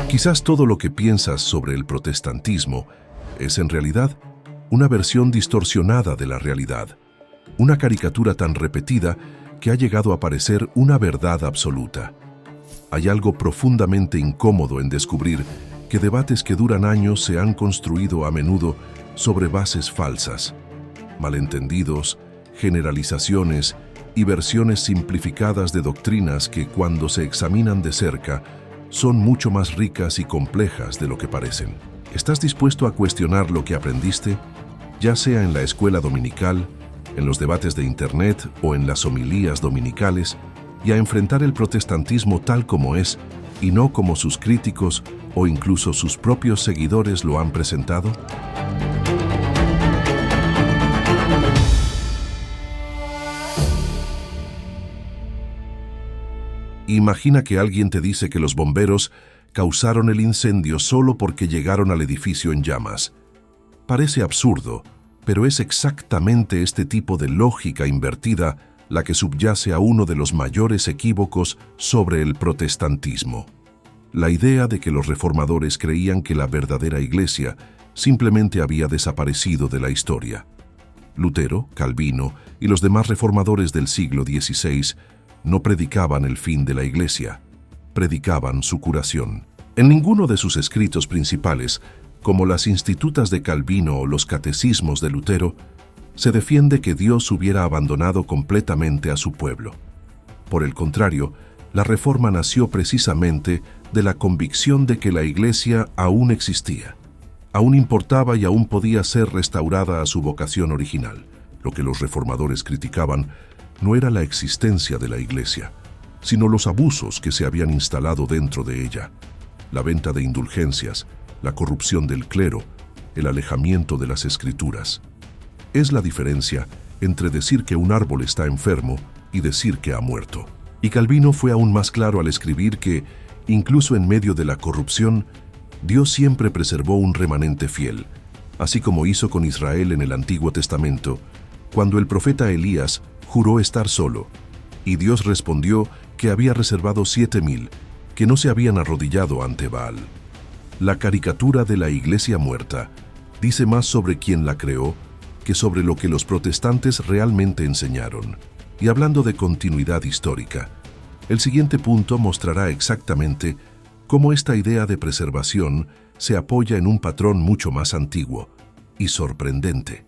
Quizás todo lo que piensas sobre el protestantismo es en realidad una versión distorsionada de la realidad, una caricatura tan repetida que ha llegado a parecer una verdad absoluta. Hay algo profundamente incómodo en descubrir que debates que duran años se han construido a menudo sobre bases falsas, malentendidos, generalizaciones y versiones simplificadas de doctrinas que, cuando se examinan de cerca, son mucho más ricas y complejas de lo que parecen. ¿Estás dispuesto a cuestionar lo que aprendiste, ya sea en la escuela dominical, en los debates de Internet o en las homilías dominicales, y a enfrentar el protestantismo tal como es y no como sus críticos o incluso sus propios seguidores lo han presentado? Imagina que alguien te dice que los bomberos causaron el incendio solo porque llegaron al edificio en llamas. Parece absurdo, pero es exactamente este tipo de lógica invertida la que subyace a uno de los mayores equívocos sobre el protestantismo. La idea de que los reformadores creían que la verdadera Iglesia simplemente había desaparecido de la historia. Lutero, Calvino y los demás reformadores del siglo XVI no predicaban el fin de la Iglesia, predicaban su curación. En ninguno de sus escritos principales, como las Institutas de Calvino o los Catecismos de Lutero, se defiende que Dios hubiera abandonado completamente a su pueblo. Por el contrario, la Reforma nació precisamente de la convicción de que la Iglesia aún existía, aún importaba y aún podía ser restaurada a su vocación original. Lo que los reformadores criticaban no era la existencia de la Iglesia, sino los abusos que se habían instalado dentro de ella, la venta de indulgencias, la corrupción del clero, el alejamiento de las Escrituras. Es la diferencia entre decir que un árbol está enfermo y decir que ha muerto. Y Calvino fue aún más claro al escribir que, incluso en medio de la corrupción, Dios siempre preservó un remanente fiel, así como hizo con Israel en el Antiguo Testamento, cuando el profeta Elías juró estar solo, y Dios respondió que había reservado 7,000 que no se habían arrodillado ante Baal. La caricatura de la Iglesia muerta dice más sobre quien la creó que sobre lo que los protestantes realmente enseñaron. Y hablando de continuidad histórica, el siguiente punto mostrará exactamente cómo esta idea de preservación se apoya en un patrón mucho más antiguo y sorprendente.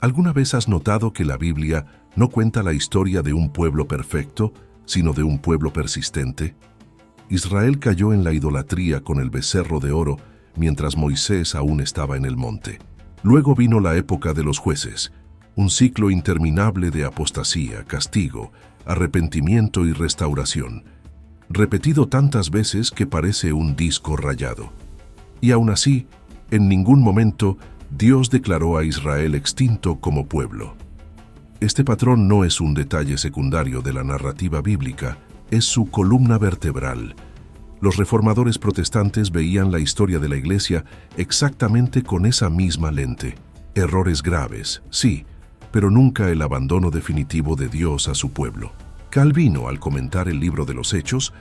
¿Alguna vez has notado que la Biblia no cuenta la historia de un pueblo perfecto, sino de un pueblo persistente? Israel cayó en la idolatría con el becerro de oro mientras Moisés aún estaba en el monte. Luego vino la época de los jueces, un ciclo interminable de apostasía, castigo, arrepentimiento y restauración, repetido tantas veces que parece un disco rayado. Y aún así, en ningún momento Dios declaró a Israel extinto como pueblo. Este patrón no es un detalle secundario de la narrativa bíblica, es su columna vertebral. Los reformadores protestantes veían la historia de la Iglesia exactamente con esa misma lente. Errores graves, sí, pero nunca el abandono definitivo de Dios a su pueblo. Calvino, al comentar el libro de los Hechos,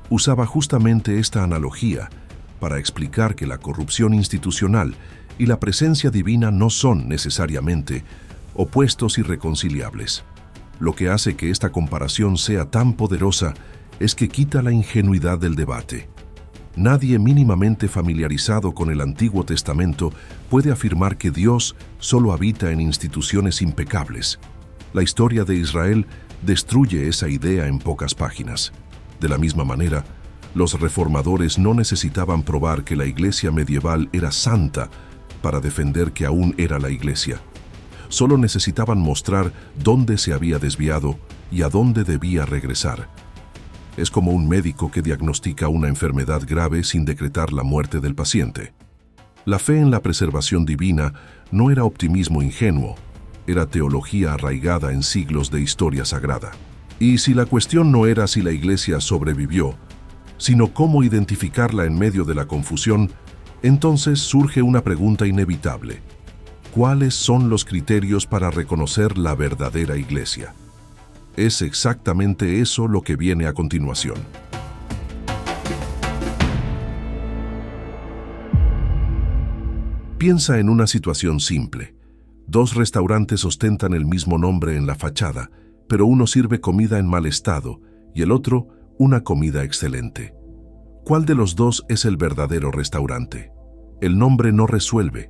usaba justamente esta analogía para explicar que la corrupción institucional y la presencia divina no son necesariamente opuestos irreconciliables. Lo que hace que esta comparación sea tan poderosa es que quita la ingenuidad del debate. Nadie mínimamente familiarizado con el Antiguo Testamento puede afirmar que Dios solo habita en instituciones impecables. La historia de Israel destruye esa idea en pocas páginas. De la misma manera, los reformadores no necesitaban probar que la Iglesia medieval era santa para defender que aún era la Iglesia. Solo necesitaban mostrar dónde se había desviado y a dónde debía regresar. Es como un médico que diagnostica una enfermedad grave sin decretar la muerte del paciente. La fe en la preservación divina no era optimismo ingenuo, era teología arraigada en siglos de historia sagrada. Y si la cuestión no era si la Iglesia sobrevivió, sino cómo identificarla en medio de la confusión, entonces surge una pregunta inevitable. ¿Cuáles son los criterios para reconocer la verdadera Iglesia? Es exactamente eso lo que viene a continuación. Piensa en una situación simple. Dos restaurantes ostentan el mismo nombre en la fachada, pero uno sirve comida en mal estado y el otro una comida excelente. ¿Cuál de los dos es el verdadero restaurante? El nombre no resuelve.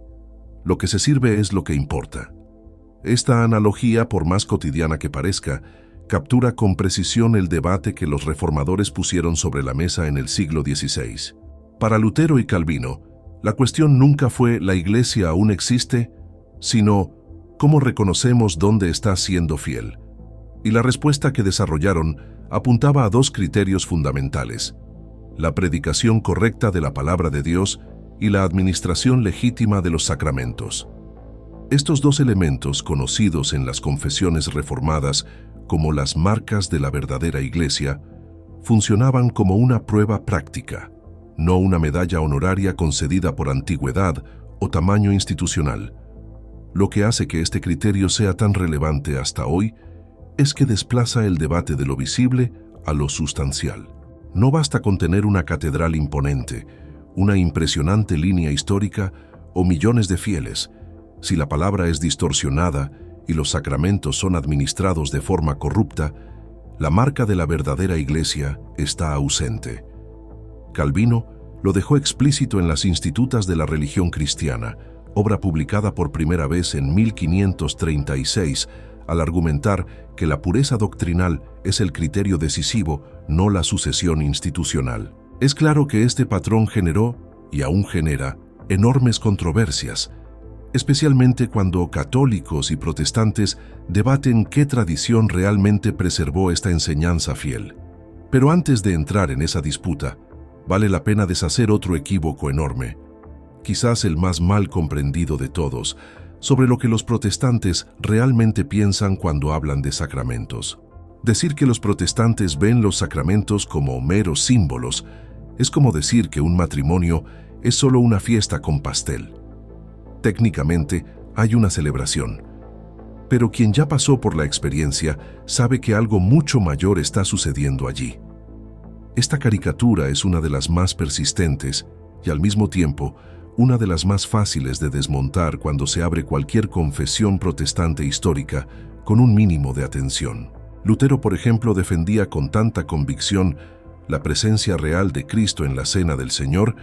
Lo que se sirve es lo que importa. Esta analogía, por más cotidiana que parezca, captura con precisión el debate que los reformadores pusieron sobre la mesa en el siglo XVI. Para Lutero y Calvino, la cuestión nunca fue ¿la Iglesia aún existe?, sino ¿cómo reconocemos dónde está siendo fiel? Y la respuesta que desarrollaron apuntaba a dos criterios fundamentales: la predicación correcta de la palabra de Dios y la administración legítima de los sacramentos. Estos dos elementos, conocidos en las confesiones reformadas como las marcas de la verdadera Iglesia, funcionaban como una prueba práctica, no una medalla honoraria concedida por antigüedad o tamaño institucional. Lo que hace que este criterio sea tan relevante hasta hoy es que desplaza el debate de lo visible a lo sustancial. No basta con tener una catedral imponente, una impresionante línea histórica o millones de fieles. Si la palabra es distorsionada y los sacramentos son administrados de forma corrupta, la marca de la verdadera Iglesia está ausente. Calvino lo dejó explícito en las Institutas de la Religión Cristiana, obra publicada por primera vez en 1536, al argumentar que la pureza doctrinal es el criterio decisivo, no la sucesión institucional. Es claro que este patrón generó, y aún genera, enormes controversias, especialmente cuando católicos y protestantes debaten qué tradición realmente preservó esta enseñanza fiel. Pero antes de entrar en esa disputa, vale la pena deshacer otro equívoco enorme, quizás el más mal comprendido de todos, sobre lo que los protestantes realmente piensan cuando hablan de sacramentos. Decir que los protestantes ven los sacramentos como meros símbolos es como decir que un matrimonio es solo una fiesta con pastel. Técnicamente, hay una celebración, pero quien ya pasó por la experiencia sabe que algo mucho mayor está sucediendo allí. Esta caricatura es una de las más persistentes y al mismo tiempo una de las más fáciles de desmontar cuando se abre cualquier confesión protestante histórica con un mínimo de atención. Lutero, por ejemplo, defendía con tanta convicción la presencia real de Cristo en la Cena del Señor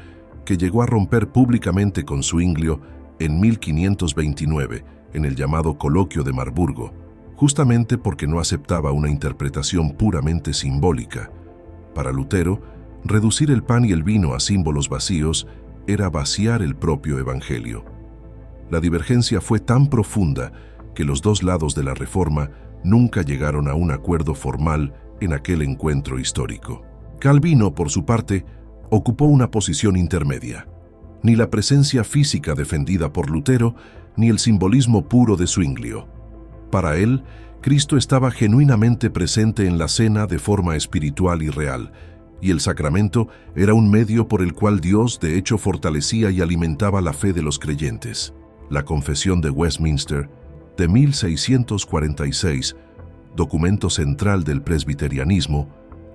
que llegó a romper públicamente con Zwinglio en 1529, en el llamado Coloquio de Marburgo, justamente porque no aceptaba una interpretación puramente simbólica. Para Lutero, reducir el pan y el vino a símbolos vacíos era vaciar el propio Evangelio. La divergencia fue tan profunda que los dos lados de la Reforma nunca llegaron a un acuerdo formal en aquel encuentro histórico. Calvino, por su parte, ocupó una posición intermedia. Ni la presencia física defendida por Lutero, ni el simbolismo puro de Zwinglio. Para él, Cristo estaba genuinamente presente en la cena de forma espiritual y real, y el sacramento era un medio por el cual Dios de hecho fortalecía y alimentaba la fe de los creyentes. La Confesión de Westminster, de 1646, documento central del presbiterianismo,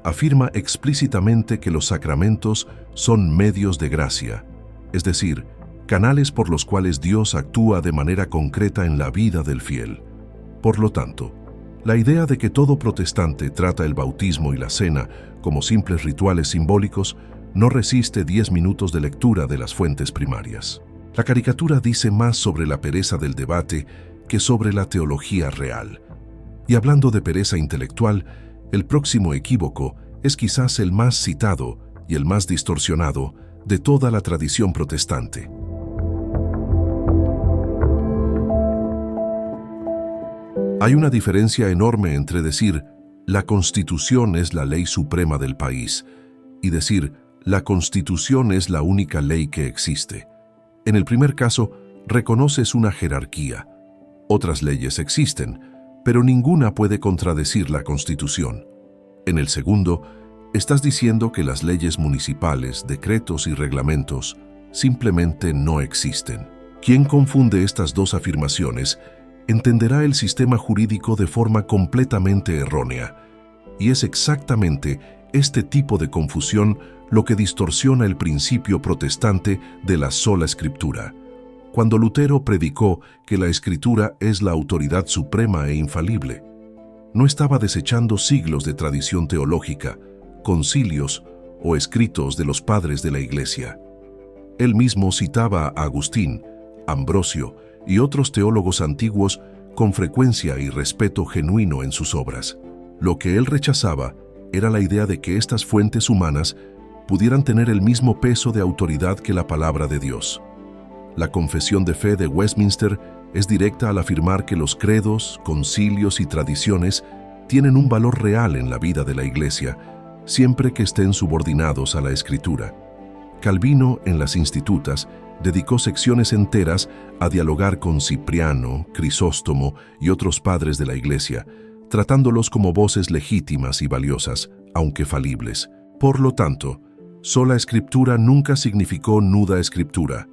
afirma explícitamente que los sacramentos son medios de gracia, es decir, canales por los cuales Dios actúa de manera concreta en la vida del fiel. Por lo tanto, la idea de que todo protestante trata el bautismo y la cena como simples rituales simbólicos no resiste 10 minutos de lectura de las fuentes primarias. La caricatura dice más sobre la pereza del debate que sobre la teología real. Y hablando de pereza intelectual, el próximo equívoco es quizás el más citado y el más distorsionado de toda la tradición protestante. Hay una diferencia enorme entre decir la Constitución es la ley suprema del país y decir la Constitución es la única ley que existe. En el primer caso, reconoces una jerarquía. Otras leyes existen, pero ninguna puede contradecir la Constitución. En el segundo, estás diciendo que las leyes municipales, decretos y reglamentos simplemente no existen. Quien confunde estas dos afirmaciones entenderá el sistema jurídico de forma completamente errónea. Y es exactamente este tipo de confusión lo que distorsiona el principio protestante de la sola escritura. cuando Lutero predicó que la Escritura es la autoridad suprema e infalible. No estaba desechando siglos de tradición teológica, concilios o escritos de los padres de la Iglesia. Él mismo citaba a Agustín, Ambrosio y otros teólogos antiguos con frecuencia y respeto genuino en sus obras. Lo que él rechazaba era la idea de que estas fuentes humanas pudieran tener el mismo peso de autoridad que la palabra de Dios. La Confesión de Fe de Westminster es directa al afirmar que los credos, concilios y tradiciones tienen un valor real en la vida de la Iglesia, siempre que estén subordinados a la Escritura. Calvino, en las Institutas, dedicó secciones enteras a dialogar con Cipriano, Crisóstomo y otros padres de la Iglesia, tratándolos como voces legítimas y valiosas, aunque falibles. Por lo tanto, sola escritura nunca significó nuda escritura,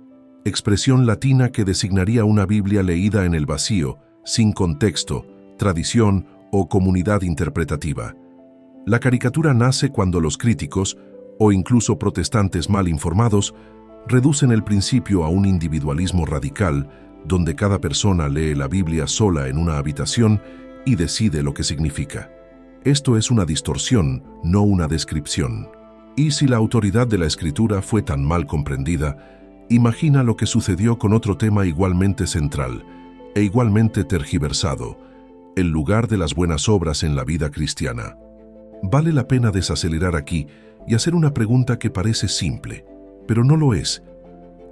expresión latina que designaría una Biblia leída en el vacío, sin contexto, tradición o comunidad interpretativa. La caricatura nace cuando los críticos, o incluso protestantes mal informados, reducen el principio a un individualismo radical, donde cada persona lee la Biblia sola en una habitación y decide lo que significa. Esto es una distorsión, no una descripción. Y si la autoridad de la Escritura fue tan mal comprendida, imagina lo que sucedió con otro tema igualmente central e igualmente tergiversado: el lugar de las buenas obras en la vida cristiana. Vale la pena desacelerar aquí y hacer una pregunta que parece simple, pero no lo es.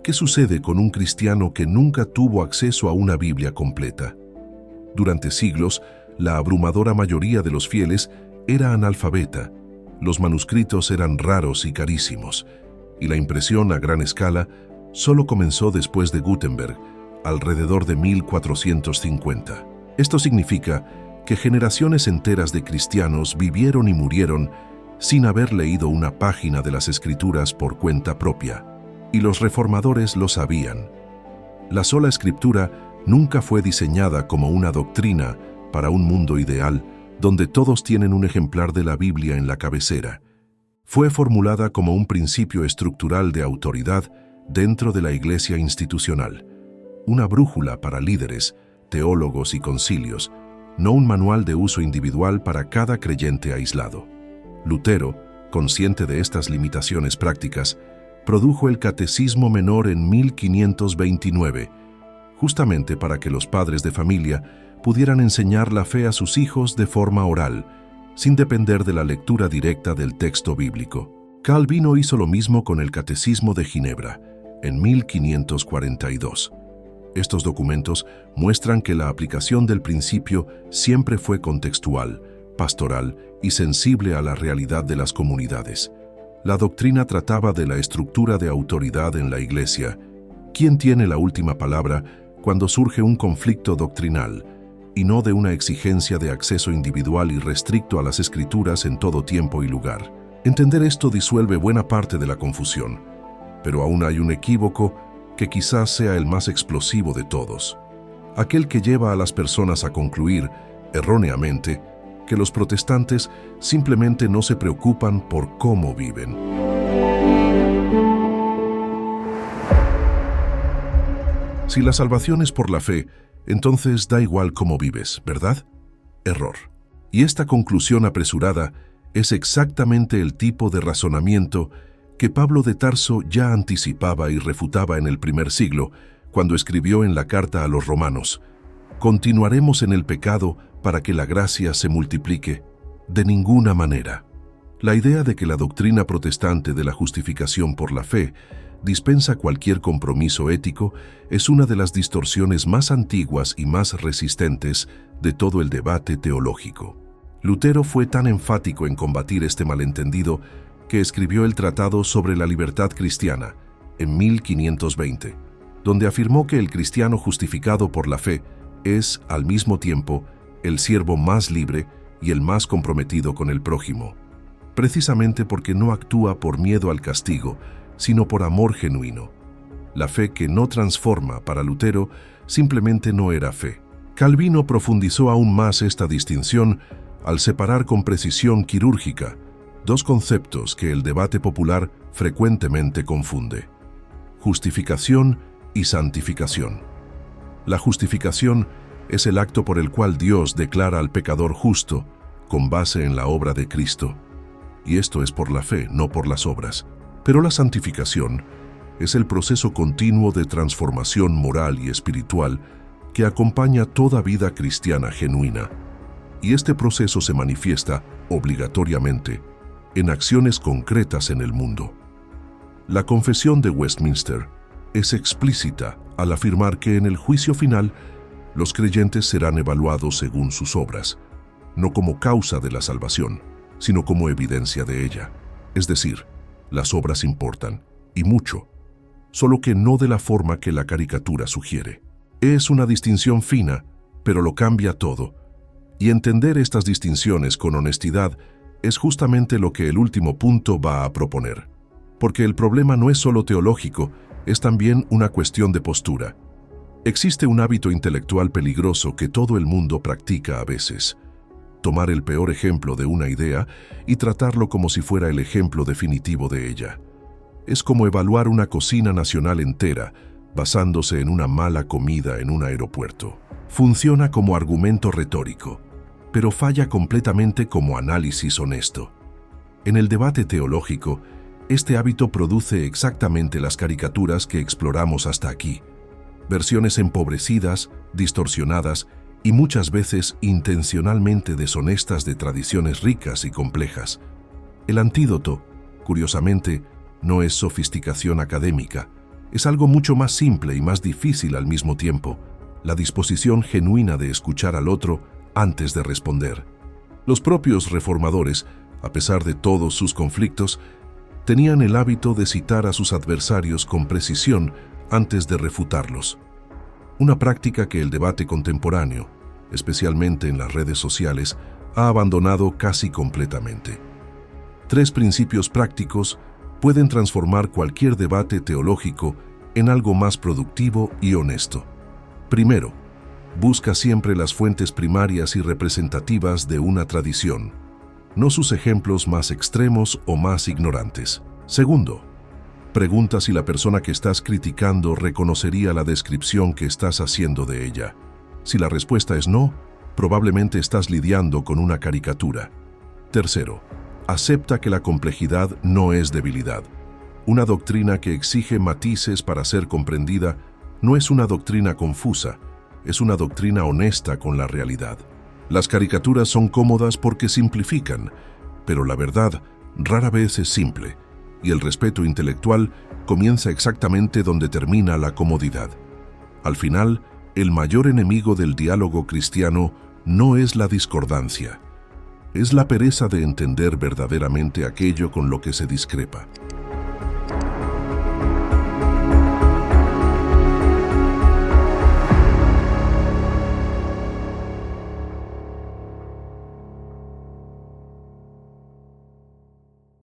¿Qué sucede con un cristiano que nunca tuvo acceso a una Biblia completa? Durante siglos, la abrumadora mayoría de los fieles era analfabeta, los manuscritos eran raros y carísimos, y la impresión a gran escala solo comenzó después de Gutenberg, alrededor de 1450. Esto significa que generaciones enteras de cristianos vivieron y murieron sin haber leído una página de las Escrituras por cuenta propia, y los reformadores lo sabían. La sola Escritura nunca fue diseñada como una doctrina para un mundo ideal donde todos tienen un ejemplar de la Biblia en la cabecera. Fue formulada como un principio estructural de autoridad dentro de la Iglesia institucional, una brújula para líderes, teólogos y concilios, no un manual de uso individual para cada creyente aislado. Lutero, consciente de estas limitaciones prácticas, produjo el Catecismo Menor en 1529, justamente para que los padres de familia pudieran enseñar la fe a sus hijos de forma oral, sin depender de la lectura directa del texto bíblico. Calvino hizo lo mismo con el Catecismo de Ginebra, en 1542. Estos documentos muestran que la aplicación del principio siempre fue contextual, pastoral y sensible a la realidad de las comunidades. La doctrina trataba de la estructura de autoridad en la Iglesia. ¿Quién tiene la última palabra cuando surge un conflicto doctrinal? Y no de una exigencia de acceso individual y restricto a las Escrituras en todo tiempo y lugar. Entender esto disuelve buena parte de la confusión, pero aún hay un equívoco que quizás sea el más explosivo de todos, aquel que lleva a las personas a concluir, erróneamente, que los protestantes simplemente no se preocupan por cómo viven. Si la salvación es por la fe, entonces da igual cómo vives, ¿verdad? Error. Y esta conclusión apresurada es exactamente el tipo de razonamiento que Pablo de Tarso ya anticipaba y refutaba en el primer siglo, cuando escribió en la carta a los romanos: «¿Continuaremos en el pecado para que la gracia se multiplique? De ninguna manera». La idea de que la doctrina protestante de la justificación por la fe dispensa cualquier compromiso ético es una de las distorsiones más antiguas y más resistentes de todo el debate teológico. Lutero fue tan enfático en combatir este malentendido que escribió el Tratado sobre la Libertad Cristiana en 1520, donde afirmó que el cristiano justificado por la fe es, al mismo tiempo, el siervo más libre y el más comprometido con el prójimo, precisamente porque no actúa por miedo al castigo, sino por amor genuino. La fe que no transforma, para Lutero, simplemente no era fe. Calvino profundizó aún más esta distinción al separar con precisión quirúrgica dos conceptos que el debate popular frecuentemente confunde: justificación y santificación. La justificación es el acto por el cual Dios declara al pecador justo con base en la obra de Cristo. Y esto es por la fe, no por las obras. Pero la santificación es el proceso continuo de transformación moral y espiritual que acompaña toda vida cristiana genuina. Y este proceso se manifiesta, obligatoriamente, en acciones concretas en el mundo. La Confesión de Westminster es explícita al afirmar que en el juicio final los creyentes serán evaluados según sus obras, no como causa de la salvación, sino como evidencia de ella. Es decir, las obras importan, y mucho, solo que no de la forma que la caricatura sugiere. Es una distinción fina, pero lo cambia todo. Y entender estas distinciones con honestidad es justamente lo que el último punto va a proponer. Porque el problema no es solo teológico, es también una cuestión de postura. Existe un hábito intelectual peligroso que todo el mundo practica a veces: tomar el peor ejemplo de una idea y tratarlo como si fuera el ejemplo definitivo de ella. Es como evaluar una cocina nacional entera basándose en una mala comida en un aeropuerto. Funciona como argumento retórico, pero falla completamente como análisis honesto. En el debate teológico, este hábito produce exactamente las caricaturas que exploramos hasta aquí: versiones empobrecidas, distorsionadas y muchas veces intencionalmente deshonestas de tradiciones ricas y complejas. El antídoto, curiosamente, no es sofisticación académica, es algo mucho más simple y más difícil al mismo tiempo: la disposición genuina de escuchar al otro antes de responder. Los propios reformadores, a pesar de todos sus conflictos, tenían el hábito de citar a sus adversarios con precisión antes de refutarlos. Una práctica que el debate contemporáneo, especialmente en las redes sociales, ha abandonado casi completamente. 3 principios prácticos pueden transformar cualquier debate teológico en algo más productivo y honesto. Primero, busca siempre las fuentes primarias y representativas de una tradición, no sus ejemplos más extremos o más ignorantes. Segundo, pregunta si la persona que estás criticando reconocería la descripción que estás haciendo de ella. Si la respuesta es no, probablemente estás lidiando con una caricatura. Tercero, acepta que la complejidad no es debilidad. Una doctrina que exige matices para ser comprendida no es una doctrina confusa, es una doctrina honesta con la realidad. Las caricaturas son cómodas porque simplifican, pero la verdad rara vez es simple, y el respeto intelectual comienza exactamente donde termina la comodidad. Al final, el mayor enemigo del diálogo cristiano no es la discordancia, es la pereza de entender verdaderamente aquello con lo que se discrepa.